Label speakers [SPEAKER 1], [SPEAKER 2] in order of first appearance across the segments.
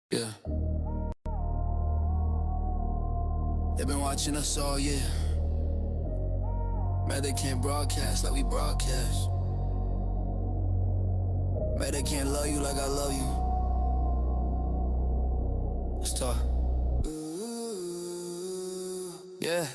[SPEAKER 1] Yeah, they've been watching us all year. Man, they can't broadcast like we broadcast. Man, they can't love you like I love you. Let's talk. Yeah.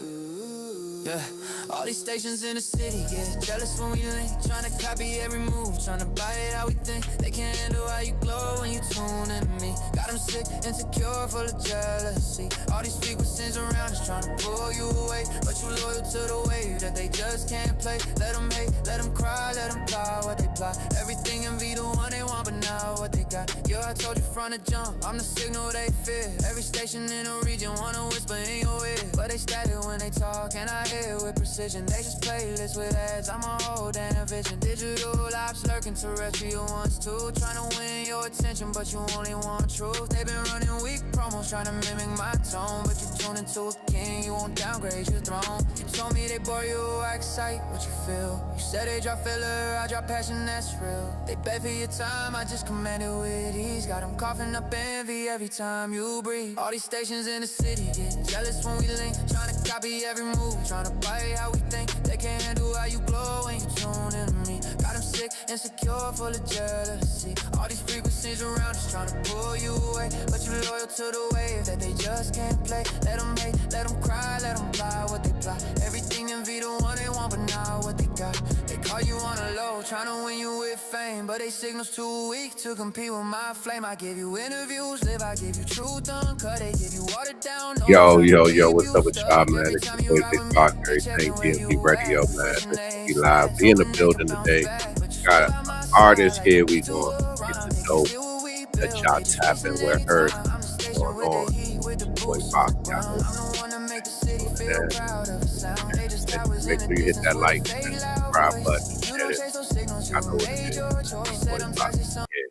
[SPEAKER 1] Yeah, all these stations in the city get jealous when we link, tryna copy every move, tryna buy it how we think. They can't handle how you glow when you tune into me. Got them sick, insecure, full of jealousy. All these frequencies around us tryna pull you away, but you loyal to the wave that they just can't play. Let them hate, let them cry, let them plot what they plot. Everything envy the one they want, but now what they got. Yeah, I told you from the jump, I'm the signal they fear. Every station in the region wanna whisper in your ear, but they static when they talk, and I hear with precision. They just playlist with ads, I'm a whole damn vision. Digital ops lurking, terrestrial ones too. Trying to win your attention, but you only want truth. They've been running weak promos, trying to mimic my tone, but you tune into a king, you won't downgrade your throne. You told me they bore you, I excite what you feel. You said they drop filler, I drop passion, that's real. They beg for your time, I just command it with ease. Got them coughing up envy every time you breathe. All these stations in the city get jealous when we link, trying to copy every move, trying to buy it how we think. They can't handle how you glow when you tune into me. Got them sick, insecure, full of jealousy. All these frequencies around us trying to pull you away, but you loyal to the wave that they just can't play. Let them hate, let them cry, let them plot what they plot. Everything envy the one they want, but now what they got. They call you on a low, trying to win you with fame, but they signals too weak to compete with my flame. I give you interviews, live, I give you truth uncut. They give you watered down, no,
[SPEAKER 2] Yo,
[SPEAKER 1] trying to
[SPEAKER 2] yo, yo,
[SPEAKER 1] keep
[SPEAKER 2] what's
[SPEAKER 1] you
[SPEAKER 2] up with y'all,
[SPEAKER 1] stuck.
[SPEAKER 2] man?
[SPEAKER 1] Every
[SPEAKER 2] It's
[SPEAKER 1] time
[SPEAKER 2] your
[SPEAKER 1] you
[SPEAKER 2] boy
[SPEAKER 1] ride
[SPEAKER 2] Big
[SPEAKER 1] with
[SPEAKER 2] Boss,
[SPEAKER 1] me, they
[SPEAKER 2] Everything
[SPEAKER 1] checking where
[SPEAKER 2] DMV
[SPEAKER 1] you
[SPEAKER 2] Radio,
[SPEAKER 1] at.
[SPEAKER 2] man.
[SPEAKER 1] Switching
[SPEAKER 2] This is
[SPEAKER 1] lanes,
[SPEAKER 2] we live.
[SPEAKER 1] flag,
[SPEAKER 2] We in
[SPEAKER 1] told
[SPEAKER 2] the
[SPEAKER 1] them they can
[SPEAKER 2] building
[SPEAKER 1] bounce
[SPEAKER 2] today.
[SPEAKER 1] back, but you
[SPEAKER 2] Got
[SPEAKER 1] still
[SPEAKER 2] an
[SPEAKER 1] by my side
[SPEAKER 2] artist
[SPEAKER 1] like
[SPEAKER 2] here.
[SPEAKER 1] you
[SPEAKER 2] We
[SPEAKER 1] used to
[SPEAKER 2] gonna get
[SPEAKER 1] around.
[SPEAKER 2] to
[SPEAKER 1] They can
[SPEAKER 2] know
[SPEAKER 1] feel what we
[SPEAKER 2] that
[SPEAKER 1] build,
[SPEAKER 2] y'all
[SPEAKER 1] they just
[SPEAKER 2] tapping
[SPEAKER 1] wasting
[SPEAKER 2] with
[SPEAKER 1] their
[SPEAKER 2] her.
[SPEAKER 1] time. I'm the
[SPEAKER 2] Going
[SPEAKER 1] station with the
[SPEAKER 2] on.
[SPEAKER 1] heat, with the
[SPEAKER 2] Boy
[SPEAKER 1] boots on
[SPEAKER 2] Boss,
[SPEAKER 1] the
[SPEAKER 2] y'all
[SPEAKER 1] ground.
[SPEAKER 2] know,
[SPEAKER 1] I'm the one that make the city feel
[SPEAKER 2] man.
[SPEAKER 1] proud of the sound. They just towers
[SPEAKER 2] Make
[SPEAKER 1] in the
[SPEAKER 2] sure you hit
[SPEAKER 1] distance
[SPEAKER 2] that
[SPEAKER 1] with a
[SPEAKER 2] like and
[SPEAKER 1] fake loud
[SPEAKER 2] subscribe button.
[SPEAKER 1] voice. You
[SPEAKER 2] Hit
[SPEAKER 1] don't
[SPEAKER 2] it.
[SPEAKER 1] chase those signals,
[SPEAKER 2] I
[SPEAKER 1] you
[SPEAKER 2] know what it
[SPEAKER 1] made
[SPEAKER 2] is.
[SPEAKER 1] your choice.
[SPEAKER 2] Boy
[SPEAKER 1] Said I'm
[SPEAKER 2] Boss.
[SPEAKER 1] toxic, some
[SPEAKER 2] Yeah,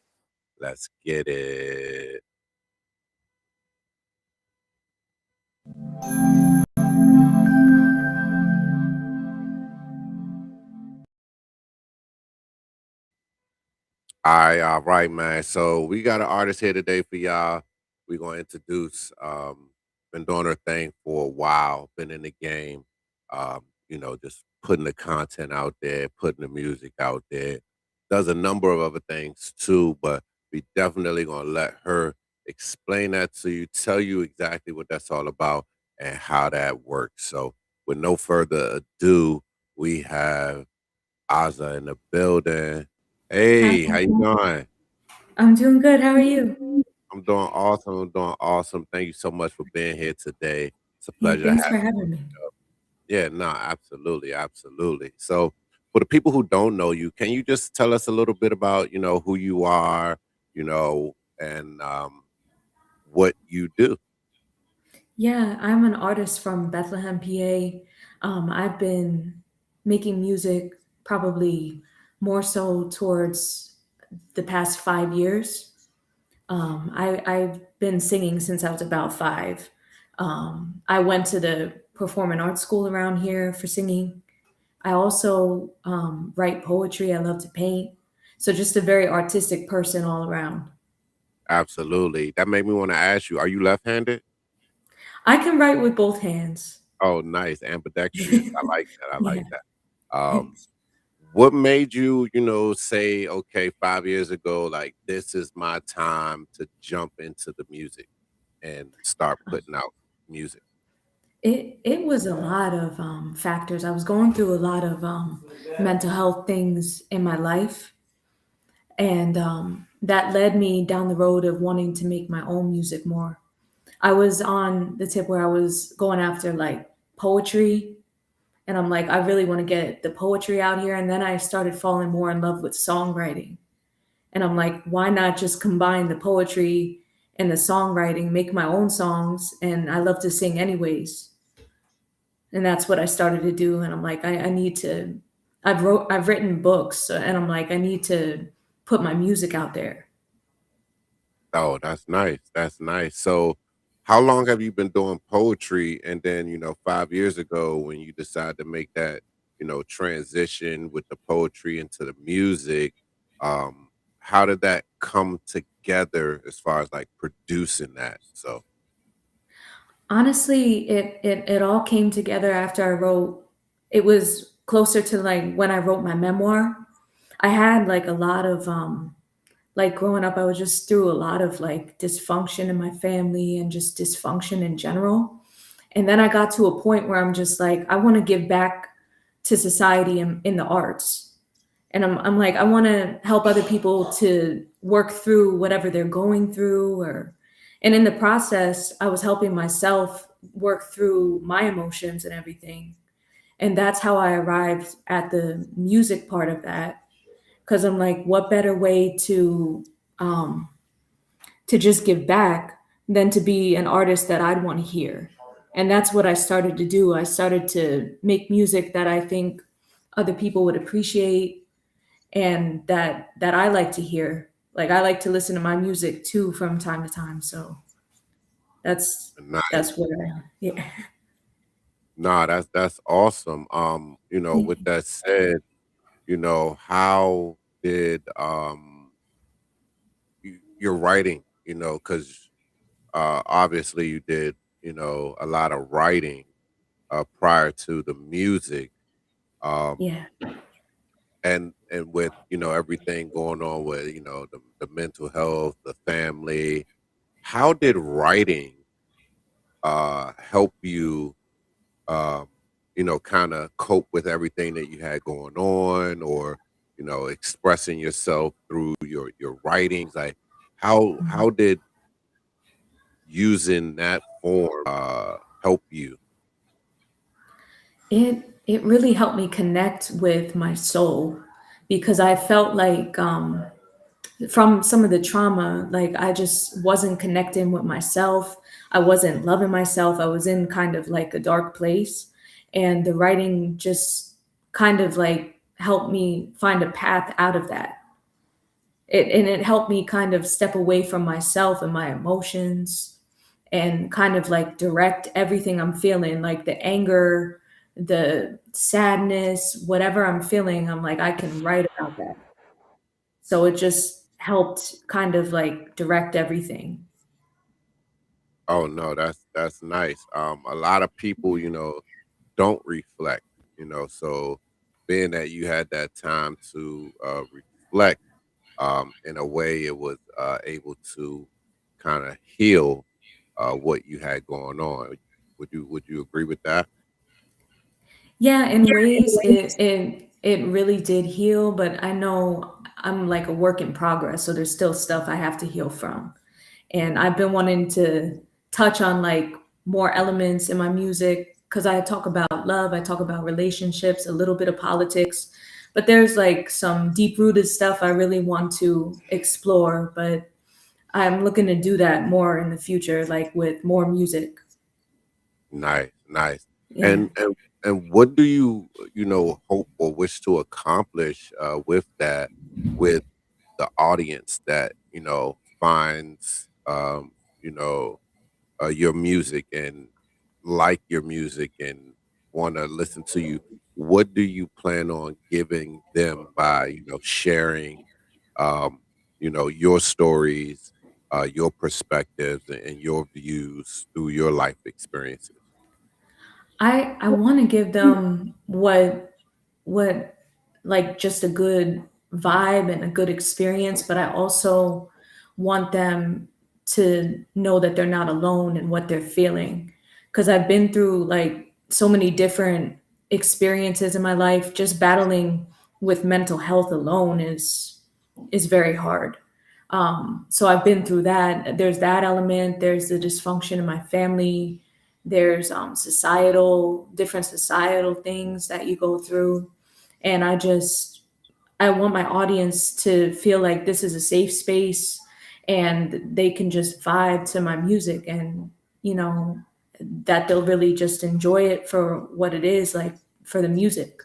[SPEAKER 2] let's get it. All right, man. So we got an artist here today for y'all. We're gonna introduce. Been doing her thing for a while. Been in the game. Just putting the content out there, putting the music out there. Does a number of other things too, but we definitely gonna let her explain that to you, tell you exactly what that's all about and how that works. So, with no further ado, we have AZA in the building.
[SPEAKER 3] Hi,
[SPEAKER 2] Hey, how you doing?
[SPEAKER 3] I'm doing good. How are you?
[SPEAKER 2] I'm doing awesome. I'm doing awesome. Thank you so much for being here today. It's a
[SPEAKER 3] Hey,
[SPEAKER 2] pleasure to
[SPEAKER 3] thanks
[SPEAKER 2] have
[SPEAKER 3] for
[SPEAKER 2] you.
[SPEAKER 3] having me.
[SPEAKER 2] Yeah, no, absolutely, absolutely. So, for the people who don't know you, can you just tell us a little bit about, who you are, and what you do?
[SPEAKER 3] Yeah, I'm an artist from Bethlehem, PA. I've been making music probably more so towards the past 5 years. I've been singing since I was about five. I went to the performing arts school around here for singing. I also write poetry. I love to paint. So just a very artistic person all around.
[SPEAKER 2] Absolutely. That made me want to ask you, are you left-handed?
[SPEAKER 3] I can write with both hands.
[SPEAKER 2] Oh, nice. Ambidextrous. I like that. I
[SPEAKER 3] Yeah.
[SPEAKER 2] like that. What made you, say, okay, 5 years ago, like this is my time to jump into the music and start putting out music?
[SPEAKER 3] It was a lot of factors. I was going through a lot of mental health things in my life, and that led me down the road of wanting to make my own music more. I was on the tip where I was going after like poetry, and I'm like, I really want to get the poetry out here. And then I started falling more in love with songwriting, and I'm like, why not just combine the poetry and the songwriting, make my own songs? And I love to sing anyways, and that's what I started to do. And I'm like, I need to. I've written books, and I'm like, I need to put my music out there.
[SPEAKER 2] Oh, that's nice. That's nice. So, how long have you been doing poetry? And then, 5 years ago, when you decided to make that, transition with the poetry into the music, how did that come together as far as like producing that? So
[SPEAKER 3] Honestly, it all came together after I wrote. It was closer to like when I wrote my memoir. I had like a lot of like growing up, I was just through a lot of like dysfunction in my family and just dysfunction in general. And then I got to a point where I'm just like, I want to give back to society in the arts. And I'm like, I want to help other people to work through whatever they're going through, and in the process, I was helping myself work through my emotions and everything. And that's how I arrived at the music part of that. Cause I'm like, what better way um, to just give back than to be an artist that I'd want to hear. And that's what I started to do. I started to make music that I think other people would appreciate and that I like to hear. Like I like to listen to my music too from time to time. So that's
[SPEAKER 2] nice.
[SPEAKER 3] that's what I yeah.
[SPEAKER 2] Nah, that's awesome. With
[SPEAKER 3] Thank you.
[SPEAKER 2] that said, how did your writing, because obviously you did, a lot of writing prior to the music. Um,
[SPEAKER 3] Yeah.
[SPEAKER 2] and with, everything going on with, the mental health, the family, how did writing help you kind of cope with everything that you had going on, or expressing yourself through your writings? Like how
[SPEAKER 3] Mhm.
[SPEAKER 2] did using that form help you?
[SPEAKER 3] It really helped me connect with my soul because I felt like from some of the trauma, like I just wasn't connecting with myself. I wasn't loving myself. I was in kind of like a dark place. And the writing just kind of like helped me find a path out of that. It helped me kind of step away from myself and my emotions and kind of like direct everything I'm feeling, like the anger, the sadness, whatever I'm feeling, I'm like, I can write about that. So it just helped kind of like direct everything.
[SPEAKER 2] Oh no, that's nice. A lot of people, don't reflect, so being that you had that time to reflect, in a way it was able to kind of heal what you had going on. Would you agree with that?
[SPEAKER 3] Yeah, in ways it really did heal, but I know I'm like a work in progress, so there's still stuff I have to heal from. And I've been wanting to touch on like more elements in my music because I talk about love, I talk about relationships, a little bit of politics, but there's like some deep rooted stuff I really want to explore, but I'm looking to do that more in the future, like with more music.
[SPEAKER 2] Nice, nice.
[SPEAKER 3] Yeah.
[SPEAKER 2] And what do you hope or wish to accomplish with that, with the audience that finds you know your music and like your music and want to listen to you? What do you plan on giving them by sharing your stories, your perspectives, and your views through your life experiences?
[SPEAKER 3] I want to give them what like just a good vibe and a good experience, but I also want them to know that they're not alone in what they're feeling because I've been through like so many different experiences in my life. Just battling with mental health alone is very hard. So I've been through that. There's that element. There's the dysfunction in my family. There's societal different societal things that you go through, and I want my audience to feel like this is a safe space, and they can just vibe to my music, and you know that they'll really just enjoy it for what it is, like for the music.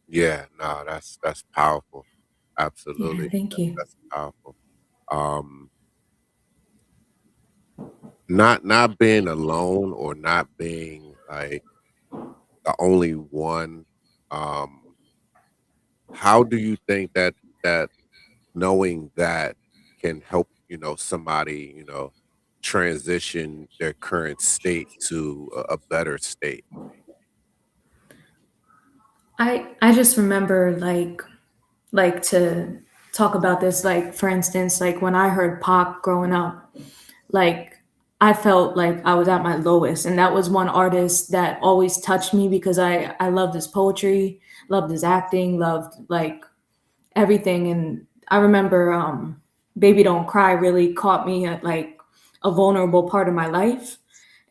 [SPEAKER 2] Yeah, no, that's powerful.
[SPEAKER 3] Yeah,
[SPEAKER 2] Absolutely,
[SPEAKER 3] thank you.
[SPEAKER 2] that's powerful. Um, not being alone or not being like the only one. Um, how do you think that knowing that can help, somebody, transition their current state to a better state?
[SPEAKER 3] I just remember like to talk about this, like for instance, like when I heard Pac growing up, like I felt like I was at my lowest, and that was one artist that always touched me because I loved his poetry, loved his acting, loved like everything. And I remember Baby Don't Cry really caught me at like a vulnerable part of my life.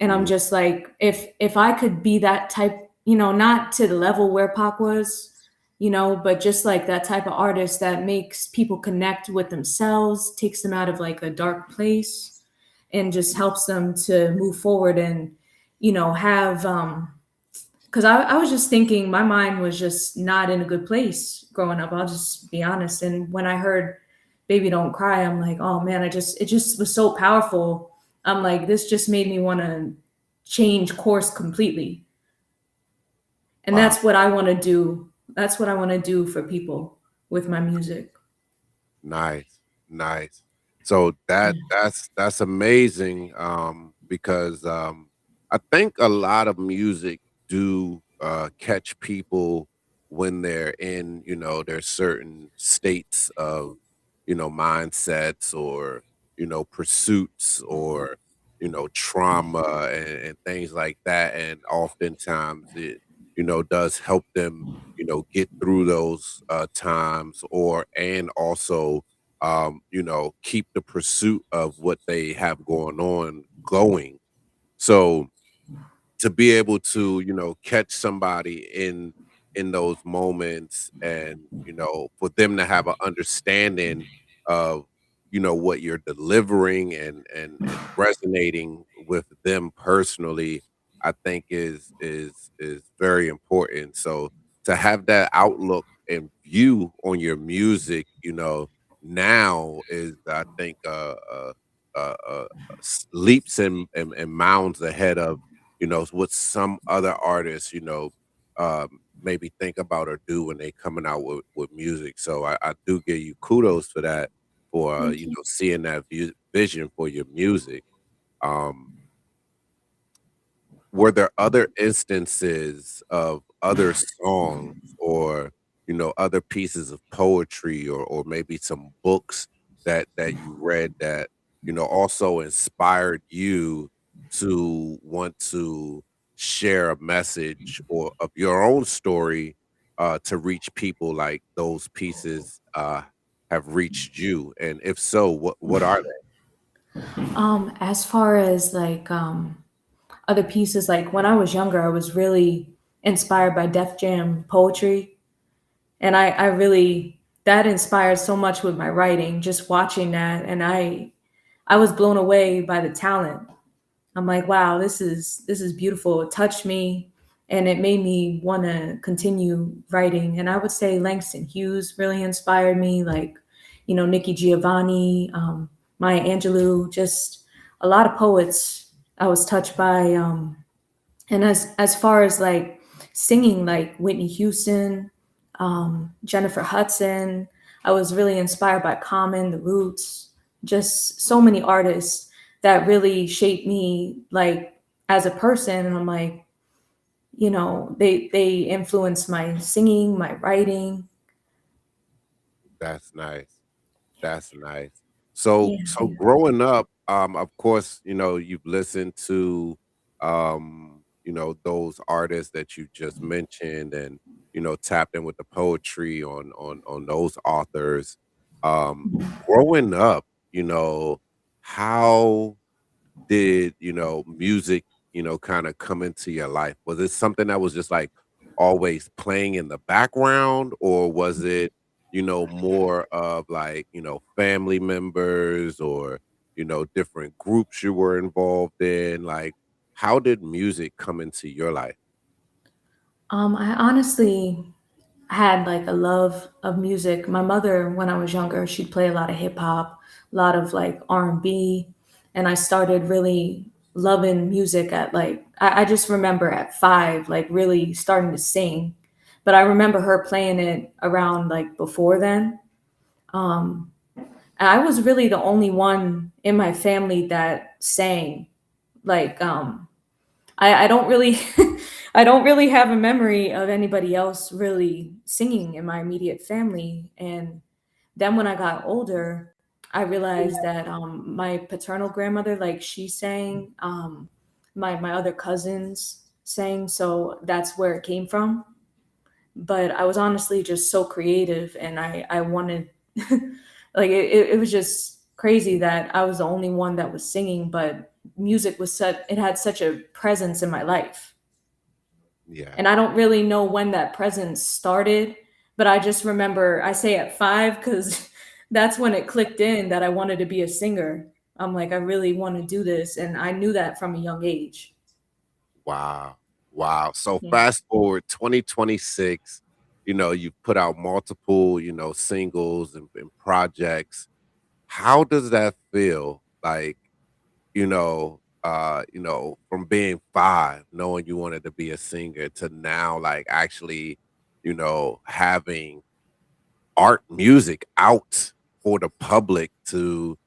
[SPEAKER 3] And I'm
[SPEAKER 2] Mhm.
[SPEAKER 3] just like, if I could be that type, not to the level where Pac was, but just like that type of artist that makes people connect with themselves, takes them out of like a dark place, and just helps them to move forward and have because I was just thinking my mind was just not in a good place growing up. I'll just be honest. And when I heard Baby Don't Cry, I'm like, oh man, it just was so powerful. I'm like, this just made me want to change course completely. And
[SPEAKER 2] Wow.
[SPEAKER 3] that's what I want to do. That's what I want to do for people with my music.
[SPEAKER 2] Nice, nice. So that's amazing, because I think a lot of music do catch people when they're in, their certain states of, mindsets or, pursuits or, trauma and things like that. And oftentimes it, does help them, get through those times, or and also keep the pursuit of what they have going on going. So to be able to, catch somebody in those moments, and, for them to have an understanding of, what you're delivering, and resonating with them personally, I think is very important. So to have that outlook and view on your music, now is, I think, leaps and mounds ahead of, what some other artists, maybe think about or do when they coming out with music. So I do give you kudos for that, for,
[SPEAKER 3] Thank you.
[SPEAKER 2] seeing that vision for your music. Um, were there other instances of other songs, or, other pieces of poetry, or maybe some books that you read that, also inspired you to want to share a message or of your own story, to reach people like those pieces, have reached you? And if so, what are they?
[SPEAKER 3] As far as like other pieces, like when I was younger, I was really inspired by Def Jam poetry. And I really, that inspired so much with my writing, just watching that. And I was blown away by the talent. I'm like, wow, this is beautiful. It touched me, and it made me want to continue writing. And I would say Langston Hughes really inspired me, like, Nikki Giovanni, Maya Angelou, just a lot of poets I was touched by. And as far as like singing, like Whitney Houston, Jennifer Hudson, I was really inspired by Common, The Roots, just so many artists that really shaped me like as a person. And I'm like, they influenced my singing, my writing.
[SPEAKER 2] That's nice. That's nice. So
[SPEAKER 3] Yeah.
[SPEAKER 2] so growing up, of course, you've listened to, those artists that you just mentioned, and, tapped in with the poetry on those authors. Growing up, how did, music, kinda come into your life? Was it something that was just, like, always playing in the background, or was it, more of, like, family members, or, different groups you were involved in? Like, how did music come into your life?
[SPEAKER 3] I honestly had like a love of music. My mother, when I was younger, she'd play a lot of hip hop, a lot of like R&B, and I started really loving music at like I just remember at 5, like really starting to sing. But I remember her playing it around like before then. Um, And I was really the only one in my family that sang. Like, I don't really I don't really have a memory of anybody else really singing in my immediate family. And then when I got older, I realized that my paternal grandmother, like she sang, my other cousins sang, so that's where it came from. But I was honestly just so creative, and I wanted like it was just crazy that I was the only one that was singing, but music was such it had such a presence in my life.
[SPEAKER 2] Yeah.
[SPEAKER 3] And I don't really know when that presence started, but I just remember I say at 5 because that's when it clicked in that I wanted to be a singer. I'm like, I really want to do this, and I knew that from a young age.
[SPEAKER 2] Wow. Wow. So
[SPEAKER 3] Yeah.
[SPEAKER 2] fast forward 2026, you've put out multiple, singles and projects. How does that feel? Like, from being 5, knowing you wanted to be a singer to now like actually, having art music out for the public to,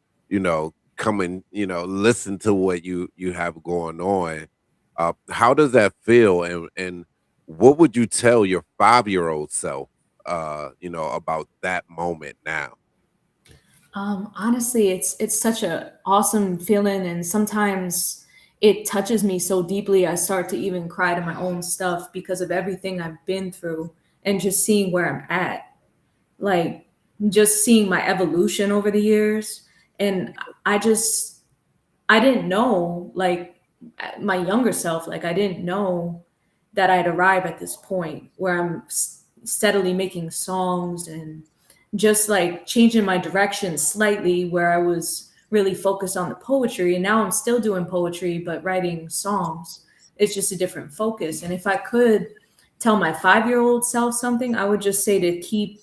[SPEAKER 2] come and, listen to what you have going on. How does that feel? And what would you tell your 5-year-old self, about that moment now?
[SPEAKER 3] Honestly, it's such a awesome feeling, and sometimes it touches me so deeply I start to even cry to my own stuff because of everything I've been through and just seeing where I'm at. Like just seeing my evolution over the years, and I just I didn't know, like my younger self, like I didn't know that I'd arrive at this point where I'm steadily making songs and just like changing my direction slightly, where I was really focused on the poetry, and now I'm still doing poetry but writing songs. It's just a different focus. And if I could tell my 5-year-old self something, I would just say to keep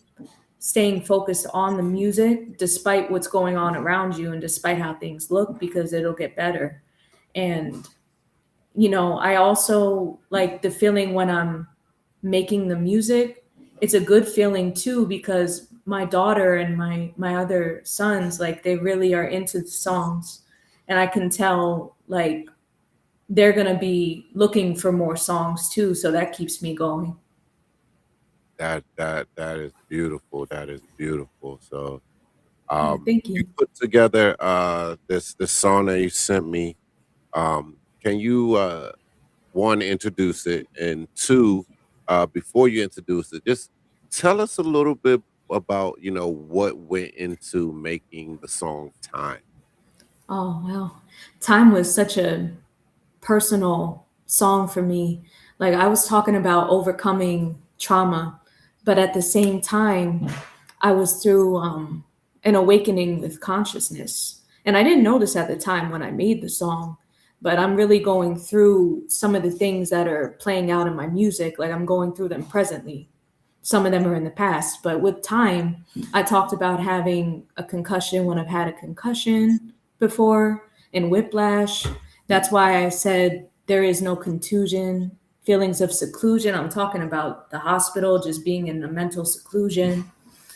[SPEAKER 3] staying focused on the music despite what's going on around you and despite how things look, because it'll get better. And I also like the feeling when I'm making the music. It's a good feeling too, because my daughter and my other sons, like they really are into the songs, and I can tell like they're going to be looking for more songs too, so that keeps me going.
[SPEAKER 2] That is beautiful. That is beautiful. So
[SPEAKER 3] Yeah, thank
[SPEAKER 2] you
[SPEAKER 3] you.
[SPEAKER 2] put together this song that you sent me. Can you one, introduce it, and two, before you introduce it, just tell us a little bit about what went into making the song Time.
[SPEAKER 3] Oh well, time was such a personal song for me. Like I was talking about overcoming trauma, but at the same time, I was through an awakening with consciousness. And I didn't know this at the time when I made the song, but I'm really going through some of the things that are playing out in my music. Like I'm going through them presently. Some of them are in the past, but with time, I talked about having a concussion when I've had a concussion before and whiplash. That's why I said there is no contusion, feelings of seclusion. I'm talking about the hospital, just being in a mental seclusion.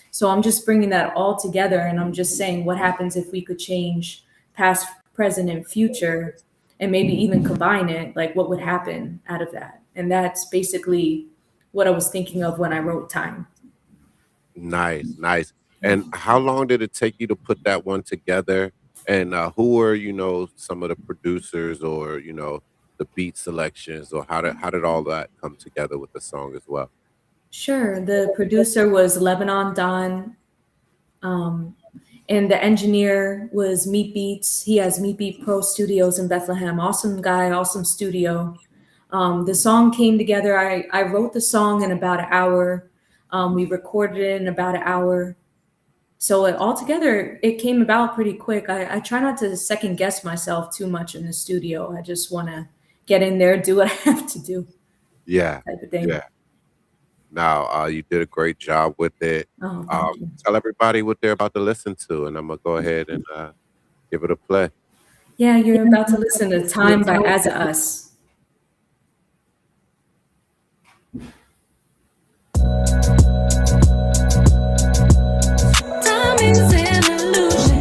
[SPEAKER 3] So I'm just bringing that all together, and I'm just saying what happens if we could change past, present, and future, and maybe even combine it, like what would happen out of that. And that's basically what I was thinking of when I wrote Time.
[SPEAKER 2] Nice, nice. And how long did it take you to put that one together? And who were some of the producers, or the beat selections, or how did all that come together with the song as well?
[SPEAKER 3] Sure. The producer was Lebanon Don, um, and the engineer was Meat Beats. He has Meat Beat Pro Studios in Bethlehem. Awesome guy, awesome studio. The song came together. I wrote the song in about an hour. We recorded it in about an hour. So altogether, it came about pretty quick. I try not to second guess myself too much in the studio. I just want to get in there, do what I have to do,
[SPEAKER 2] Yeah,
[SPEAKER 3] type of thing.
[SPEAKER 2] yeah. Now, you did a great job with it.
[SPEAKER 3] Oh, thank you.
[SPEAKER 2] Tell everybody what they're about to listen to, and I'm gonna go ahead and give it a play.
[SPEAKER 3] Yeah, you're about to listen to Time by AZA. Time is an illusion.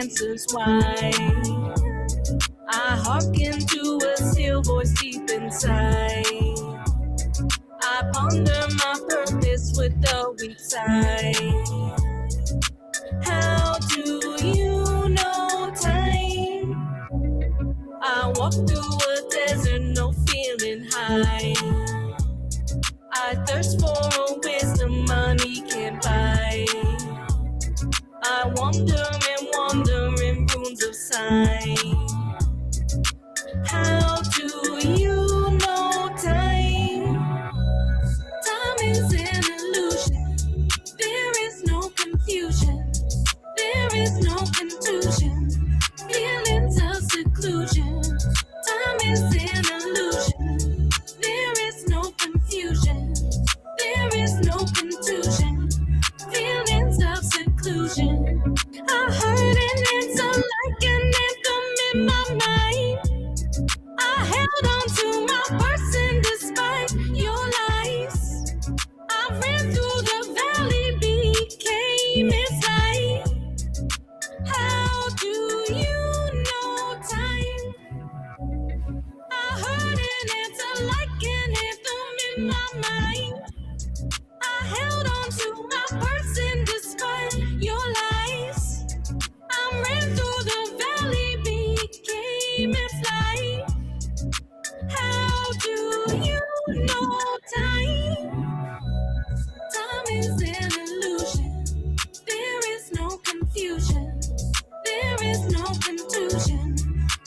[SPEAKER 1] answers why. I hearken to a still voice deep inside. I ponder my purpose with a weak sigh. How do you know time? I walk through a desert, no feeling high. I thirst for a wisdom money can't buy. I wander in ruins of sight. How do you know time? Time is an illusion. There is no confusion. There is no contusion. Feelings of seclusion. Time is an illusion. There is no confusion. There is no contusion. Feelings of seclusion. I heard an answer like an anthem in my mind. I held on to my person despite your lies. I ran through the valley, became its light. How do you know time? I heard an answer like an anthem in my mind. I held on to my person despite your lies. I ran through the valley, became its light. How do you know time? Time is an illusion. There is no confusion. There is no contusion.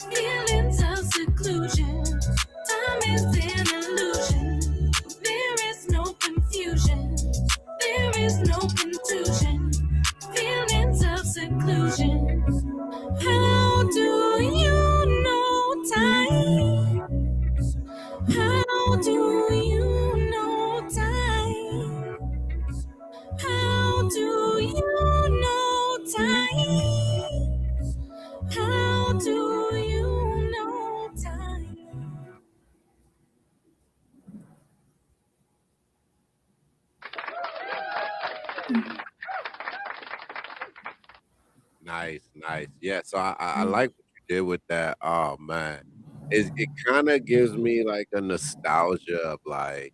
[SPEAKER 1] Feelings of seclusion. Time is an illusion. There is no confusion. There is no contusion. Feelings of seclusion. How do you know time? How do you know time? How do you know time? How do you know time?
[SPEAKER 2] Nice, nice. Yeah, so I like what you did with that. Oh man. It kind of gives me like a nostalgia of like,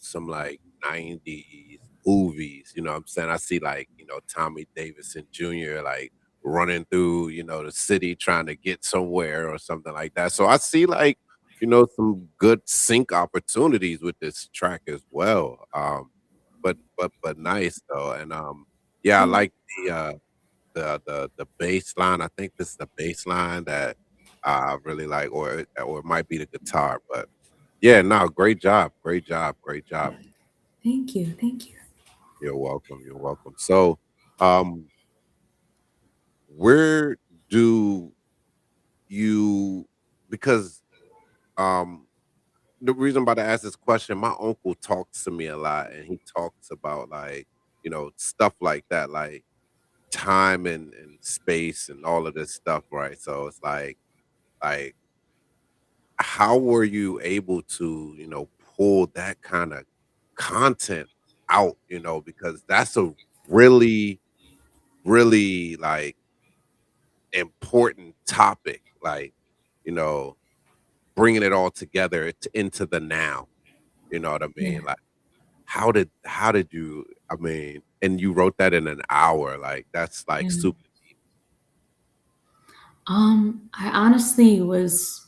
[SPEAKER 2] some like 90s movies, you know what I'm saying? I see like, Tommy Davidson Jr. like running through, the city trying to get somewhere or something like that. So I see like, some good sync opportunities with this track as well. But nice though. And yeah, I like the bass line. I think this is the bass line that I really like, or it might be the guitar. But yeah, no, great job, great job, great job.
[SPEAKER 3] Thank you. Thank you.
[SPEAKER 2] You're welcome. You're welcome. So, um, where do you because the reason I'm about to ask this question, my uncle talks to me a lot, and he talks about like stuff like that, like time and space and all of this stuff, right? So it's like how were you able to pull that kind of content out, because that's a really really like important topic, like you know bringing it all together into the now, you know what I
[SPEAKER 3] Yeah.
[SPEAKER 2] mean? Like how did you, I mean, and you wrote that in an hour, like that's like
[SPEAKER 3] Yeah.
[SPEAKER 2] super.
[SPEAKER 3] I honestly was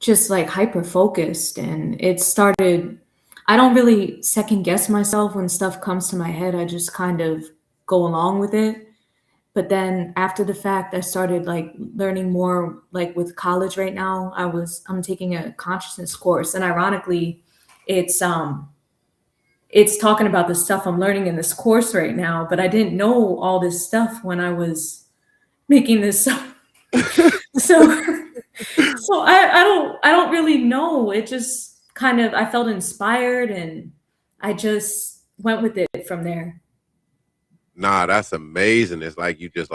[SPEAKER 3] just like hyper focused, and it started. I don't really second guess myself when stuff comes to my head. I just kind of go along with it. But then after the fact, I started like learning more. Like with college right now, I'm taking a consciousness course, and ironically, it's um it's talking about the stuff I'm learning in this course right now. But I didn't know all this stuff when I was making this. So so I don't really know. It just kind of, I felt inspired, and I just went with it from there.
[SPEAKER 2] Nah, that's amazing. It's like you just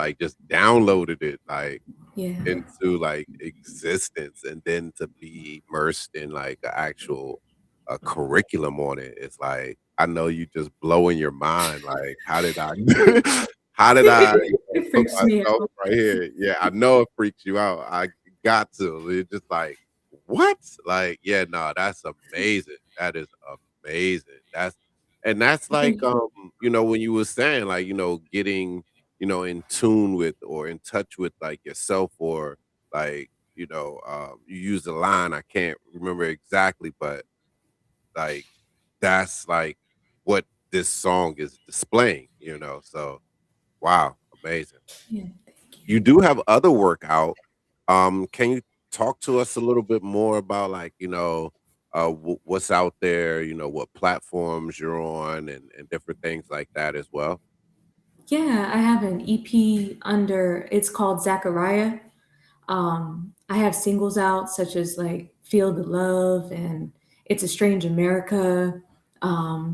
[SPEAKER 2] downloaded it like
[SPEAKER 3] Yeah.
[SPEAKER 2] into like existence, and then to be immersed in like an actual curriculum on it. It's like I know you just blowing your mind. Like, how did I? How did I?
[SPEAKER 3] It
[SPEAKER 2] Took
[SPEAKER 3] freaks me
[SPEAKER 2] myself
[SPEAKER 3] out.
[SPEAKER 2] right here. Yeah, I know it freaks you out. I got to. It's just like, what? Like, yeah, no, that's amazing. That is amazing. That's like,
[SPEAKER 3] Thank you.
[SPEAKER 2] when you were saying, like, getting, in tune with or in touch with like yourself, or like, you use the line, I can't remember exactly, but like that's like what this song is displaying, So wow, amazing.
[SPEAKER 3] Yeah, thank you.
[SPEAKER 2] You do have other work out. Can you talk to us a little bit more about like, what's out there, what platforms you're on and different things like that as well?
[SPEAKER 3] Yeah, I have an EP under, it's called Zachariah. I have singles out such as like Feel the Love and It's a Strange America.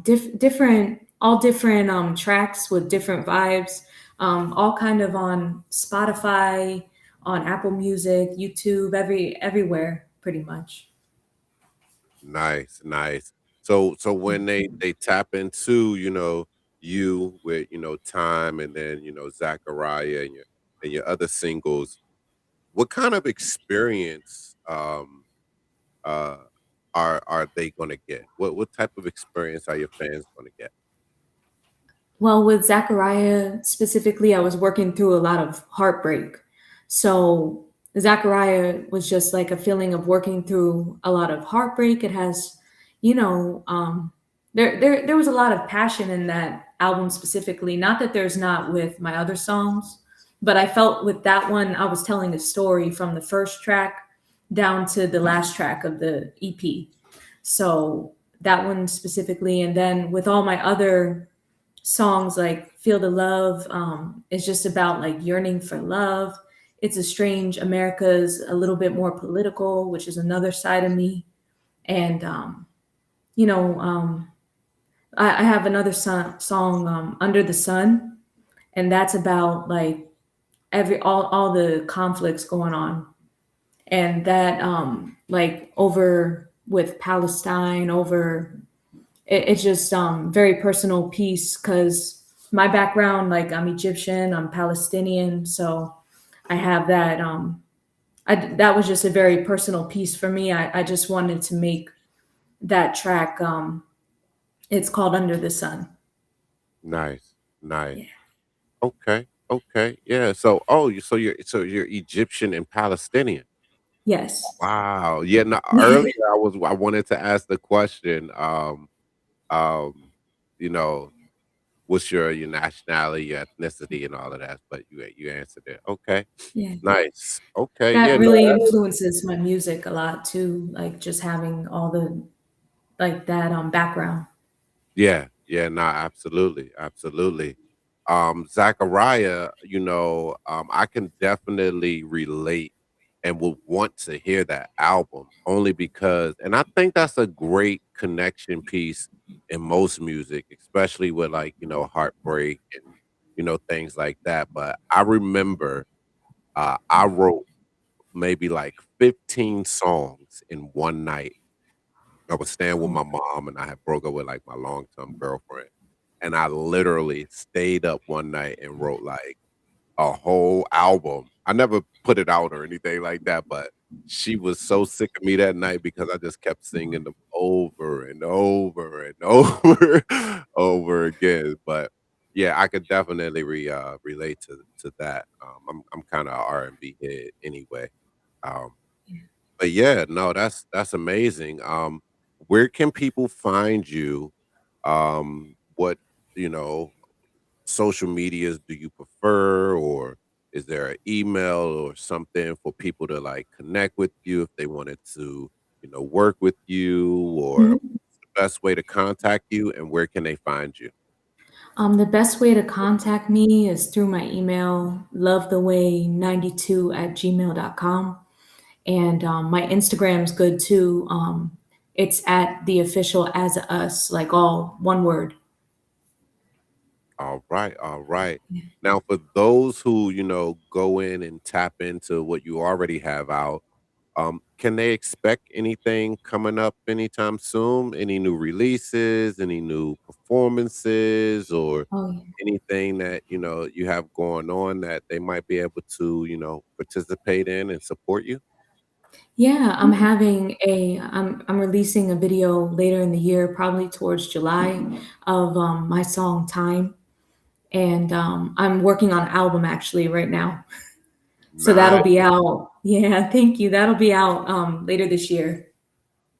[SPEAKER 3] Different, all different tracks with different vibes. All kind of on Spotify, on Apple Music, YouTube, everywhere pretty much.
[SPEAKER 2] Nice, nice. So when they tap into, you with, Time, and then, Zachariah and your other singles, what kind of experience uh are they gonna get? What type of experience are your fans gonna get?
[SPEAKER 3] Well, with Zachariah specifically, I was working through a lot of heartbreak. So Zachariah was just like a feeling of working through a lot of heartbreak. It has, you know, there was a lot of passion in that album specifically. Not that there's not with my other songs, but I felt with that one I was telling a story from the first track down to the last track of the EP. So that one specifically, and then with all my other songs like Feel the Love, is just about like yearning for love. It's a Strange America's a little bit more political, which is another side of me. And you know I have another song, Under the Sun, and that's about like all the conflicts going on, and that like over with Palestine, over it's just very personal piece because my background, like I'm Egyptian, I'm Palestinian, so I have that. That was just a very personal piece for me. I just wanted to make that track. It's called Under the Sun.
[SPEAKER 2] Nice, nice.
[SPEAKER 3] Yeah.
[SPEAKER 2] Okay, okay, yeah. So you're Egyptian and Palestinian.
[SPEAKER 3] Yes.
[SPEAKER 2] Wow. Yeah. No, earlier I wanted to ask the question. Um, you know, what's your nationality, your ethnicity, and all of that? But you answered it. Okay.
[SPEAKER 3] Yeah.
[SPEAKER 2] Nice. Okay. Yeah.
[SPEAKER 3] That
[SPEAKER 2] No.
[SPEAKER 3] really influences my music a lot too. Like just having all the like that background.
[SPEAKER 2] Yeah, yeah, no, absolutely, absolutely. Zachariah, I can definitely relate and would want to hear that album only because, and I think that's a great connection piece in most music, especially with like, heartbreak and, things like that. But I remember I wrote maybe like 15 songs in one night. I was staying with
[SPEAKER 3] Oh,
[SPEAKER 2] my mom, and I had broke up with, like, my long-term girlfriend, and I literally stayed up one night and wrote, like, a whole album. I never put it out or anything like that, but she was so sick of me that night because I just kept singing them over and over and over, over again. But, yeah, I could definitely relate to that. I'm kinda a R&B head anyway. Um
[SPEAKER 3] yeah.
[SPEAKER 2] but yeah, no, that's amazing. Where can people find you? What, you know, social medias do you prefer, or is there an email or something for people to like connect with you if they wanted to, work with you, or
[SPEAKER 3] Mhm.
[SPEAKER 2] the best way to contact you, and where can they find you?
[SPEAKER 3] The best way to contact me is through my email, lovetheway92 at gmail.com. And my Instagram's good too. It's at the official AZA us, like all one word.
[SPEAKER 2] All right, all right. Now, for those who, go in and tap into what you already have out, Can they expect anything coming up anytime soon? Any new releases, any new performances, or
[SPEAKER 3] Oh, yeah.
[SPEAKER 2] anything that, you have going on that they might be able to, participate in and support you?
[SPEAKER 3] Yeah, I'm releasing a video later in the year, probably towards July, of my song Time. And I'm working on an album actually right now. So that'll
[SPEAKER 2] Nice.
[SPEAKER 3] be out. Yeah, thank you. That'll be out later this year.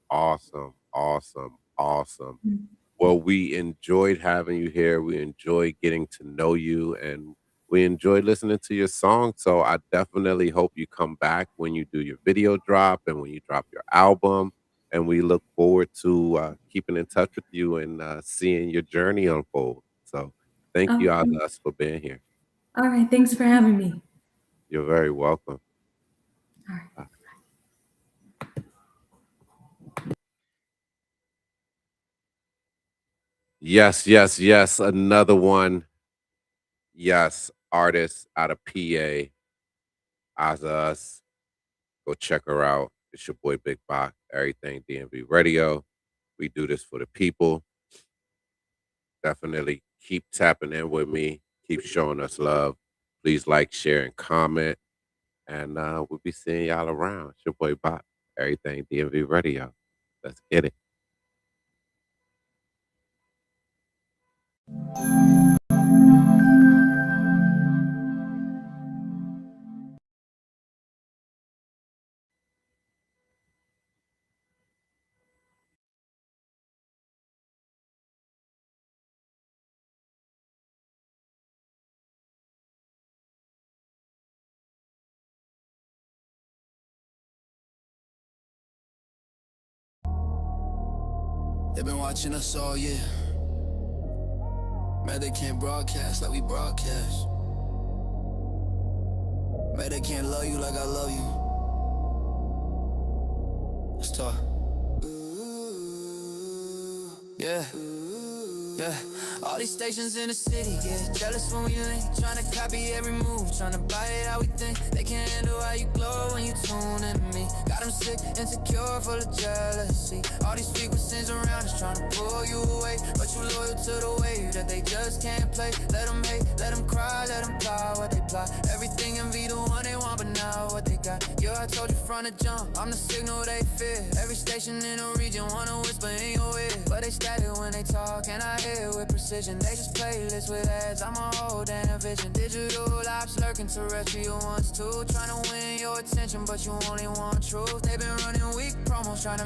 [SPEAKER 2] Awesome. Awesome. Awesome.
[SPEAKER 3] Mm.
[SPEAKER 2] Well, we enjoyed having you here. We enjoyed getting to know you, and we enjoyed listening to your song. So I definitely hope you come back when you do your video drop and when you drop your album. And we look forward to keeping in touch with you and seeing your journey unfold. So thank you,
[SPEAKER 3] Okay.
[SPEAKER 2] Azaz, for being here.
[SPEAKER 3] All right. Thanks for having me.
[SPEAKER 2] You're very welcome.
[SPEAKER 3] All right.
[SPEAKER 2] Uh, Yes, yes, yes. Another one. Yes, artist out of PA, Azaz. Go check her out. It's your boy Big Bach, Everything DMV Radio. We do this for the people. Definitely keep tapping in with me. Keep showing us love. Please like, share, and comment. And we'll be seeing y'all around. It's your boy Bach, Everything DMV Radio. Let's get it.
[SPEAKER 1] They've been watching us all year. Man, they can't broadcast like we broadcast. Man, they can't love you like I love you. Let's talk. Yeah. Yeah, all these stations in the city get jealous when we link, tryna copy every move, tryna buy it how we think. They can't handle how you glow when you tune in me. Got them sick, insecure, full of jealousy. All these frequencies around us tryna pull you away, but you loyal to the wave that they just can't play. Let them hate, let them cry, let them plot what they plot. Everything envy the one they want, but now what they got. Yo, I told you from the jump, I'm the signal they fear. Every station in the region wanna whisper in your ear, but they static when they talk, and I hear with precision. They just playlist with ads, I'm a whole damn vision. Digital ops lurking, terrestrial ones too. Trying to win your attention, but you only want truth. They've been running weak promos, trying to